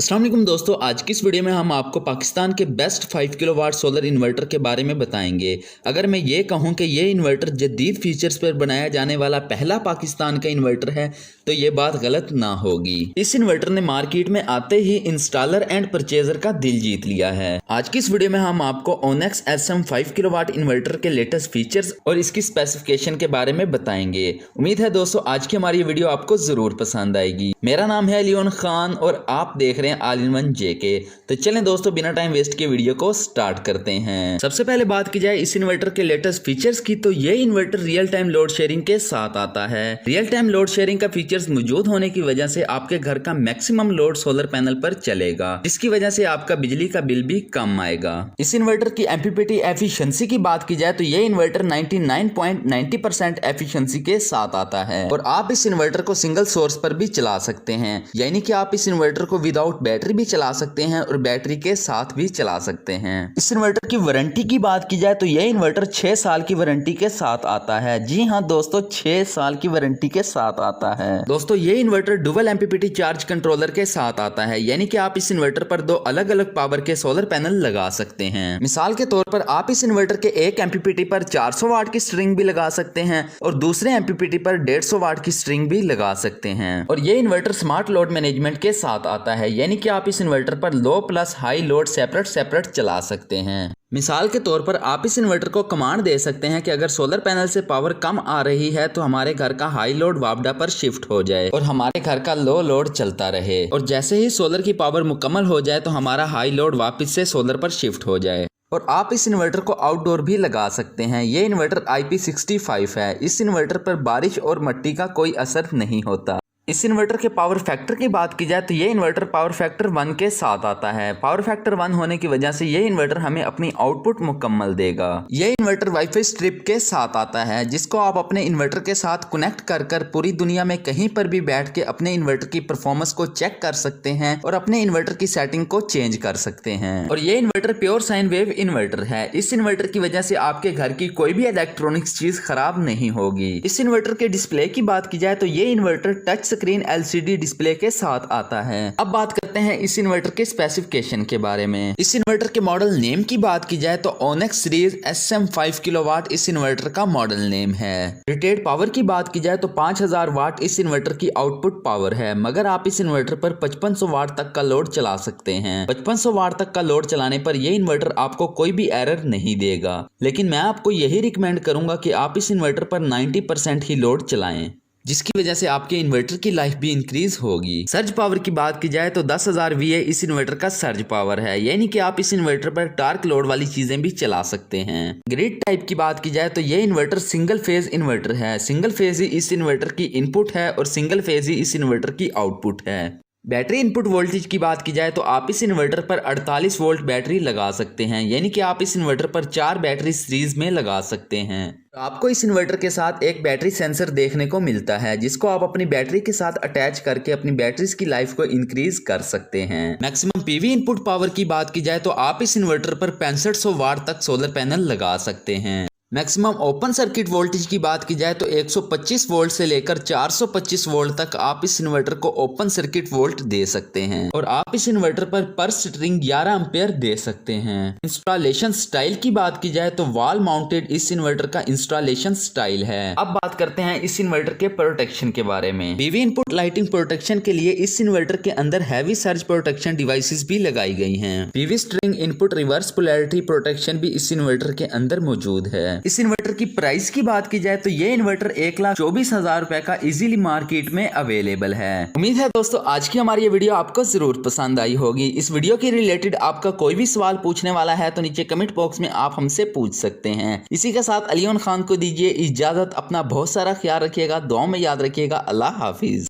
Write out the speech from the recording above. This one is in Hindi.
अस्सलाम वालेकुम दोस्तों, आज की इस वीडियो में हम आपको पाकिस्तान के बेस्ट 5 किलोवाट सोलर इन्वर्टर के बारे में बताएंगे। अगर मैं ये कहूँ कि ये इन्वर्टर जदीद फीचर्स पर बनाया जाने वाला पहला पाकिस्तान का इन्वर्टर है तो ये बात गलत ना होगी। इस इन्वर्टर ने मार्केट में आते ही इंस्टॉलर एंड परचेजर का दिल जीत लिया है। आज की इस वीडियो में हम आपको ओनेक्स SM 5 किलोवाट इन्वर्टर के लेटेस्ट फीचर्स और इसकी स्पेसिफिकेशन के बारे में बताएंगे। उम्मीद है दोस्तों आज की हमारी वीडियो आपको जरूर पसंद आएगी। मेरा नाम है लियोन खान और आप देख रहे हैं ऑल इन वन जेके। तो चलें दोस्तों बिना टाइम वेस्ट के वीडियो को स्टार्ट करते हैं। सबसे पहले बात की जाए इस इन्वर्टर के लेटेस्ट फीचर्स की, तो ये inverter real time load sharing के साथ आता है। रियल टाइम लोड शेयरिंग का फीचर्स मौजूद होने की वजह से आपके घर का मैक्सिमम लोड सोलर पैनल पर चलेगा, जिसकी वजह से आपका बिजली का बिल भी कम आएगा। इस इन्वर्टर की MPPT एफिशिएंसी की बात की जाए तो ये इन्वर्टर 99.90% एफिशिएंसी के साथ आता है और आप इस इन्वर्टर को सिंगल सोर्स पर भी चला सकते हैं, यानी कि आप इस इन्वर्टर को विदाउट बैटरी भी चला सकते हैं और बैटरी के साथ भी चला सकते हैं। इस इन्वर्टर की वारंटी की बात की जाए तो यह इन्वर्टर 6 साल की वारंटी के साथ आता है। जी हां दोस्तों, 6 साल की वारंटी के साथ आता है। दोस्तों ये inverter dual MPPT charge controller के साथ आता है, यानी कि आप इस इन्वर्टर पर 2 अलग अलग पावर के सोलर पैनल लगा सकते हैं। मिसाल के तौर पर आप इस इन्वर्टर के एक MPPT पर 400 वाट की स्ट्रिंग भी लगा सकते हैं और दूसरे MPPT पर 150 वाट की स्ट्रिंग भी लगा सकते हैं। और ये इन्वर्टर स्मार्ट लोड मैनेजमेंट के साथ आता है, यानी कि आप इस इन्वर्टर पर लो प्लस हाई लोड सेपरेट चला सकते हैं। मिसाल के तौर पर आप इस इन्वर्टर को कमांड दे सकते हैं कि अगर सोलर पैनल से पावर कम आ रही है तो हमारे घर का हाई लोड वापडा पर शिफ्ट हो जाए और हमारे घर का लो लोड चलता रहे, और जैसे ही सोलर की पावर मुकम्मल हो जाए तो हमारा हाई लोड वापस से सोलर पर शिफ्ट हो जाए। और आप इस इन्वर्टर को आउटडोर भी लगा सकते हैं। ये इन्वर्टर IP65 है। इस इन्वर्टर पर बारिश और मिट्टी का कोई असर नहीं होता। इस इन्वर्टर के पावर फैक्टर की बात की जाए तो ये इन्वर्टर पावर फैक्टर 1 के साथ आता है। पावर फैक्टर 1 होने की वजह से ये इन्वर्टर हमें अपनी आउटपुट मुकम्मल देगा। ये इन्वर्टर वाईफाई स्ट्रिप के साथ आता है, जिसको आप अपने इन्वर्टर के साथ कनेक्ट कर पूरी दुनिया में कहीं पर भी बैठ के अपने इन्वर्टर की परफॉर्मेंस को चेक कर सकते हैं और अपने इन्वर्टर की सेटिंग को चेंज कर सकते हैं। और ये inverter pure sine wave inverter है। इस इन्वर्टर की वजह से आपके घर की कोई भी इलेक्ट्रॉनिक्स चीज खराब नहीं होगी। इस इन्वर्टर के डिस्प्ले की बात की जाए तो ये inverter touch screen LCD display के साथ आता है। अब बात करते हैं इस इन्वर्टर के स्पेसिफिकेशन के बारे में। इस इन्वर्टर के मॉडल नेम की बात की जाए तो ओनेक्स सीरीज SM 5 किलोवाट इस इन्वर्टर का मॉडल नेम है। रेटेड पावर की बात की जाए तो 5000 वाट इस इन्वर्टर की आउटपुट पावर है, मगर आप इस इन्वर्टर पर 5500 वाट तक का लोड चला सकते हैं। 5500 वाट तक का लोड चलाने पर यह इन्वर्टर आपको कोई भी एरर नहीं देगा, लेकिन मैं आपको यही रिकमेंड करूंगा कि आप इस इन्वर्टर पर 90% ही लोड चलाएं, जिसकी वजह से आपके इन्वर्टर की लाइफ भी इंक्रीज होगी। सर्ज पावर की बात की जाए तो 10,000 VA इस इन्वर्टर का सर्ज पावर है, यानी कि आप इस इन्वर्टर पर टार्क लोड वाली चीजें भी चला सकते हैं। ग्रिड टाइप की बात की जाए तो ये इन्वर्टर सिंगल फेज इन्वर्टर है। सिंगल फेज ही इस इन्वर्टर की इनपुट है और सिंगल फेज ही इस इन्वर्टर की आउटपुट है। बैटरी इनपुट वोल्टेज की बात की जाए तो आप इस इन्वर्टर पर 48 वोल्ट बैटरी लगा सकते हैं, यानी कि आप इस इन्वर्टर पर 4 बैटरी सीरीज में लगा सकते हैं। आपको इस इन्वर्टर के साथ एक बैटरी सेंसर देखने को मिलता है, जिसको आप अपनी बैटरी के साथ अटैच करके अपनी बैटरीज की लाइफ को इंक्रीज कर सकते हैं। मैक्सिमम PV इनपुट पावर की बात की जाए तो आप इस इन्वर्टर पर 6500 वाट तक सोलर पैनल लगा सकते हैं। मैक्सिमम ओपन सर्किट वोल्टेज की बात की जाए तो 125 वोल्ट से लेकर 425 वोल्ट तक आप इस इन्वर्टर को ओपन सर्किट वोल्ट दे सकते हैं और आप इस इन्वर्टर पर स्ट्रिंग 11 एम्पेयर दे सकते हैं। इंस्टॉलेशन स्टाइल की बात की जाए तो वॉल माउंटेड इस इन्वर्टर का इंस्टॉलेशन स्टाइल है। अब बात करते हैं इस इन्वर्टर के प्रोटेक्शन के बारे में। PV इनपुट लाइटिंग प्रोटेक्शन के लिए इस इन्वर्टर के अंदर हैवी सर्ज प्रोटेक्शन डिवाइसेस भी लगाई गई हैं। PV string input reverse polarity protection भी इस इन्वर्टर के अंदर मौजूद है। इस इन्वर्टर की प्राइस की बात की जाए तो ये इन्वर्टर 1,24,000 रुपए का इजीली मार्केट में अवेलेबल है। उम्मीद है दोस्तों आज की हमारी ये वीडियो आपको जरूर पसंद आई होगी। इस वीडियो के रिलेटेड आपका कोई भी सवाल पूछने वाला है तो नीचे कमेंट बॉक्स में आप हमसे पूछ सकते हैं। इसी के साथ लियोन खान को दीजिए इजाजत। अपना बहुत सारा ख्याल रखिएगा, दुआ में याद रखिएगा। अल्लाह हाफिज।